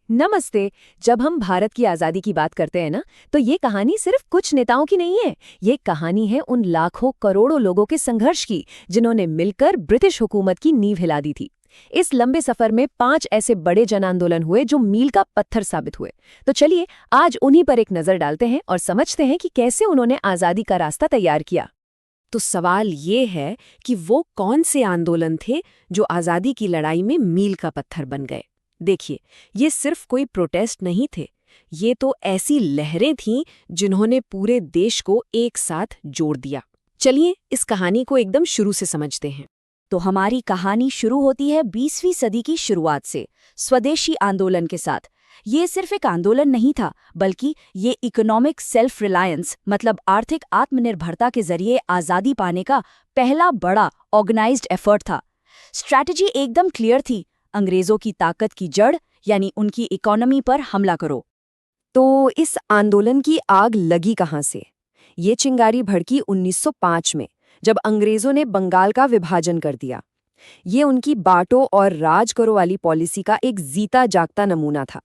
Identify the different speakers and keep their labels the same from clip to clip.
Speaker 1: नमस्ते। जब हम भारत की आज़ादी की बात करते हैं ना, तो ये कहानी सिर्फ कुछ नेताओं की नहीं है। ये कहानी है उन लाखों करोड़ों लोगों के संघर्ष की, जिन्होंने मिलकर ब्रिटिश हुकूमत की नींव हिला दी थी। इस लंबे सफर में 5 ऐसे बड़े जन आंदोलन हुए जो मील का पत्थर साबित हुए। तो चलिए आज उन्हीं पर एक नजर डालते हैं और समझते हैं कि कैसे उन्होंने आज़ादी का रास्ता तैयार किया।
Speaker 2: तो सवाल ये है कि वो कौन से आंदोलन थे जो आज़ादी की लड़ाई में मील का पत्थर बन गए। देखिए, ये सिर्फ कोई प्रोटेस्ट नहीं थे, ये तो ऐसी लहरें थीं जिन्होंने पूरे देश को एक साथ जोड़ दिया। चलिए इस कहानी को एकदम शुरू से समझते हैं।
Speaker 3: तो हमारी कहानी शुरू होती है 20वीं सदी की शुरुआत से, स्वदेशी आंदोलन के साथ। ये सिर्फ एक आंदोलन नहीं था, बल्कि ये इकोनॉमिक सेल्फ रिलायंस मतलब आर्थिक आत्मनिर्भरता के जरिए आज़ादी पाने का पहला बड़ा ऑर्गेनाइज्ड एफर्ट था। स्ट्रैटेजी एकदम क्लियर थी, अंग्रेजों की ताकत की जड़ यानी उनकी इकोनॉमी पर हमला करो।
Speaker 1: तो इस आंदोलन की आग लगी कहाँ से? ये चिंगारी भड़की 1905 में, जब अंग्रेजों ने बंगाल का विभाजन कर दिया। ये उनकी बांटो और राज करो वाली पॉलिसी का एक जीता जागता नमूना था।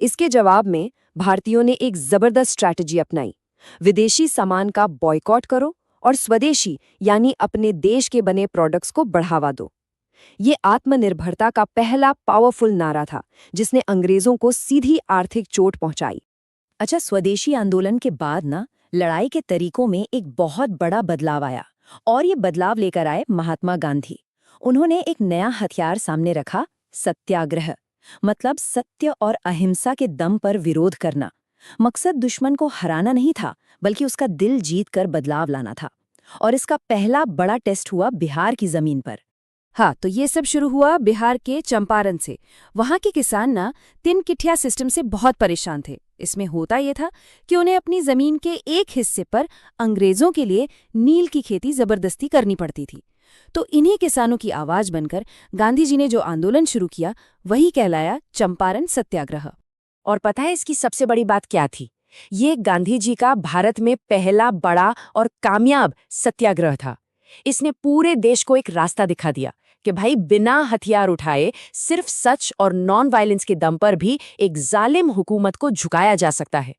Speaker 1: इसके जवाब में भारतीयों ने एक जबरदस्त स्ट्रैटेजी अपनाई। विदेशी सामान का बॉयकॉट करो और स्वदेशी यानी अपने देश के बने प्रोडक्ट्स को बढ़ावा दो। ये आत्मनिर्भरता का पहला पावरफुल नारा था, जिसने अंग्रेजों को सीधी आर्थिक चोट पहुंचाई।
Speaker 3: अच्छा, स्वदेशी आंदोलन के बाद ना लड़ाई के तरीकों में एक बहुत बड़ा बदलाव आया, और ये बदलाव लेकर आए महात्मा गांधी। उन्होंने एक नया हथियार सामने रखा, सत्याग्रह। मतलब सत्य और अहिंसा के दम पर विरोध करना। मकसद दुश्मन को हराना नहीं था, बल्कि उसका दिल जीत कर बदलाव लाना था। और इसका पहला बड़ा टेस्ट हुआ बिहार की जमीन पर।
Speaker 2: हाँ, तो ये सब शुरू हुआ बिहार के चंपारण से। वहाँ के किसान ना तिनकिठिया सिस्टम से बहुत परेशान थे। इसमें होता ये था कि उन्हें अपनी जमीन के एक हिस्से पर अंग्रेजों के लिए नील की खेती जबरदस्ती करनी पड़ती थी। तो इन्हीं किसानों की आवाज बनकर गांधी जी ने जो आंदोलन शुरू किया, वही कहलाया चंपारण सत्याग्रह।
Speaker 3: और पता है इसकी सबसे बड़ी बात क्या थी? ये गांधी जी का भारत में पहला बड़ा और कामयाब सत्याग्रह था। इसने पूरे देश को एक रास्ता दिखा दिया कि भाई बिना हथियार उठाए सिर्फ सच और नॉन वायलेंस के दम पर भी एक जालिम हुकूमत को झुकाया जा सकता है।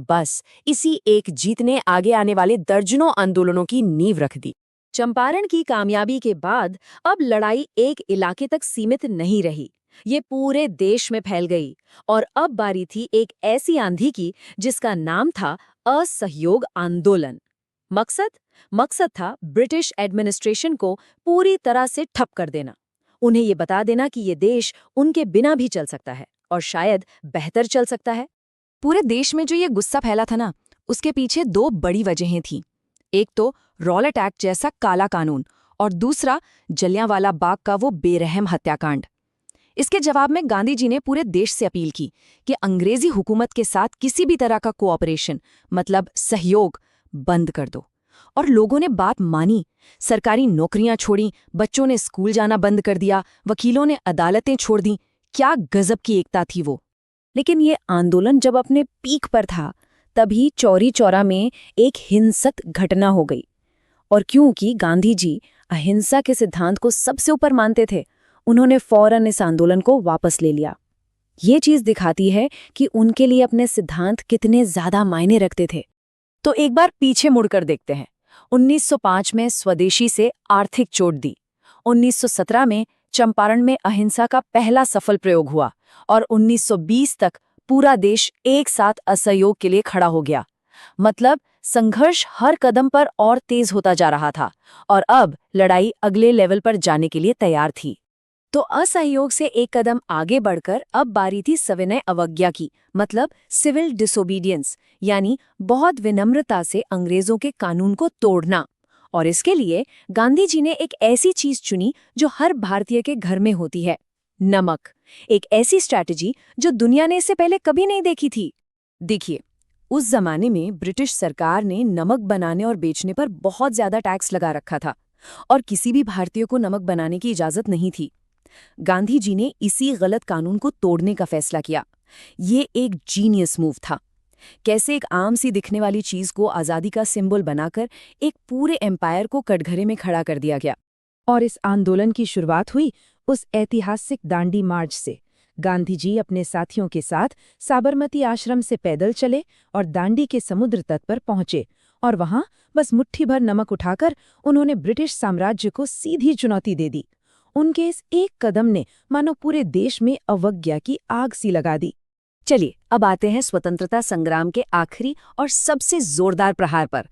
Speaker 3: बस इसी एक जीत ने आगे आने वाले दर्जनों आंदोलनों की नींव रख दी।
Speaker 2: चंपारण की कामयाबी के बाद अब लड़ाई एक इलाके तक सीमित नहीं रही, ये पूरे देश में फैल गई। और अब बारी थी एक ऐसी आंधी की जिसका नाम था असहयोग आंदोलन। मकसद मकसद था ब्रिटिश एडमिनिस्ट्रेशन को पूरी तरह से ठप कर देना। उन्हें ये बता देना कि ये देश उनके बिना भी चल सकता है, और शायद बेहतर चल सकता है।
Speaker 1: पूरे देश में जो ये गुस्सा फैला था ना, उसके पीछे 2 बड़ी वजहें थीं। एक तो रॉलेट एक्ट जैसा काला कानून, और दूसरा जलियांवाला बाग का वो बेरहम हत्याकांड। इसके जवाब में गांधी जी ने पूरे देश से अपील की कि अंग्रेजी हुकूमत के साथ किसी भी तरह का कोऑपरेशन मतलब सहयोग बंद कर दो। और लोगों ने बात मानी। सरकारी नौकरियां छोड़ी, बच्चों ने स्कूल जाना बंद कर दिया, वकीलों ने अदालतें छोड़ दी। क्या गजब की एकता थी वो।
Speaker 3: लेकिन ये आंदोलन जब अपने पीक पर था, तभी चौरी चौरा में एक हिंसक घटना हो गई। और क्योंकि गांधी जी अहिंसा के सिद्धांत को सबसे ऊपर मानते थे, उन्होंने फौरन इस आंदोलन को वापस ले लिया। ये चीज दिखाती है कि उनके लिए अपने सिद्धांत कितने ज्यादा मायने रखते थे।
Speaker 1: तो एक बार पीछे मुड़कर देखते हैं। 1905 में स्वदेशी से आर्थिक चोट दी। 1917 में चंपारण में अहिंसा का पहला सफल प्रयोग हुआ, और 1920 तक पूरा देश एक साथ असहयोग के लिए खड़ा हो गया। मतलब संघर्ष हर कदम पर और तेज होता जा रहा था, और अब लड़ाई अगले लेवल पर जाने के लिए तैयार थी। तो असहयोग से एक कदम आगे बढ़कर अब बारी थी सविनय अवज्ञा की, मतलब सिविल डिसोबीडियंस, यानी बहुत विनम्रता से अंग्रेजों के कानून को तोड़ना। और इसके लिए गांधी जी ने एक ऐसी चीज चुनी जो हर भारतीय के घर में होती है, नमक। एक ऐसी स्ट्रैटेजी जो दुनिया ने इससे पहले कभी नहीं देखी थी। देखिए, उस जमाने में ब्रिटिश सरकार ने नमक बनाने और बेचने पर बहुत ज्यादा टैक्स लगा रखा था, और किसी भी भारतीय को नमक बनाने की इजाजत नहीं थी। गांधी जी ने इसी गलत कानून को तोड़ने का फैसला किया। ये एक जीनियस मूव था। कैसे एक आम सी दिखने वाली चीज को आजादी का सिंबल बनाकर एक पूरे एम्पायर को कटघरे में खड़ा कर दिया गया।
Speaker 2: और इस आंदोलन की शुरुआत हुई उस ऐतिहासिक दांडी मार्च से।
Speaker 3: गांधी जी अपने साथियों के साथ साबरमती आश्रम से पैदल चले और दांडी के समुद्र तट पर पहुंचे और वहां बस मुट्ठी भर नमक उठाकर उन्होंने ब्रिटिश साम्राज्य को सीधी चुनौती दे दी। उनके इस एक कदम ने मानो पूरे देश में अवज्ञा की आग सी लगा दी।
Speaker 1: चलिए अब आते हैं स्वतंत्रता संग्राम के आखिरी और सबसे जोरदार प्रहार पर।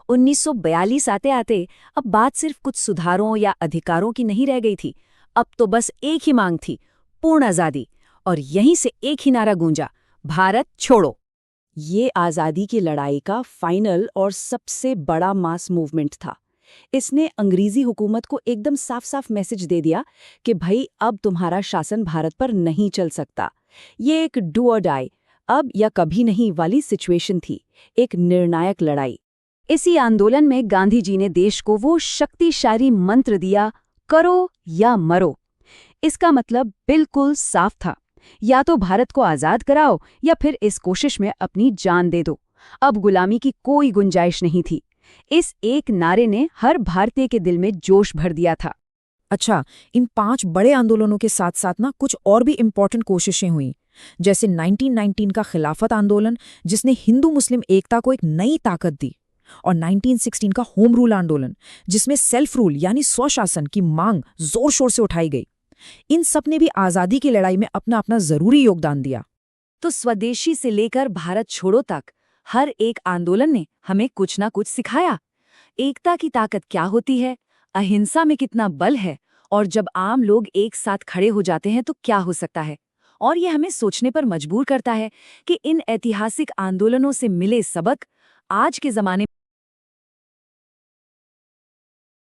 Speaker 1: 1942 आते आते अब बात सिर्फ कुछ सुधारों या अधिकारों की नहीं रह गई थी। अब तो बस एक ही मांग थी, पूर्ण आज़ादी। और यहीं से एक ही नारा गूंजा, भारत छोड़ो। ये आज़ादी की लड़ाई का फाइनल और सबसे बड़ा मास मूवमेंट था। इसने अंग्रेजी हुकूमत को एकदम साफ साफ मैसेज दे दिया कि भाई अब तुम्हारा शासन भारत पर नहीं चल सकता। ये एक डू और डाई, अब या कभी नहीं वाली सिचुएशन थी, एक निर्णायक लड़ाई। इसी आंदोलन में गांधी जी ने देश को वो शक्तिशाली मंत्र दिया, करो या मरो। इसका मतलब बिल्कुल साफ था, या तो भारत को आज़ाद कराओ या फिर इस कोशिश में अपनी जान दे दो। अब गुलामी की कोई गुंजाइश नहीं थी। इस एक नारे ने हर भारतीय के दिल में जोश भर दिया था।
Speaker 3: अच्छा, इन 5 बड़े आंदोलनों के साथ साथ ना कुछ और भी इम्पोर्टेंट कोशिशें हुई, जैसे 1919 का खिलाफत आंदोलन जिसने हिंदू मुस्लिम एकता को एक नई ताकत दी, और 1916 का होम रूल आंदोलन जिसमें सेल्फ रूल यानी स्वशासन की मांग जोर शोर से उठाई गई। इन सब ने भी आज़ादी की लड़ाई में अपना अपना जरूरी योगदान दिया।
Speaker 1: तो स्वदेशी से लेकर भारत छोड़ो तक हर एक आंदोलन ने हमें कुछ ना कुछ सिखाया। एकता की ताकत क्या होती है, अहिंसा में कितना बल है, और जब आम लोग एक साथ खड़े हो जाते हैं तो क्या हो सकता है। और ये हमें सोचने पर मजबूर करता है कि इन ऐतिहासिक आंदोलनों से मिले सबक आज के ज़माने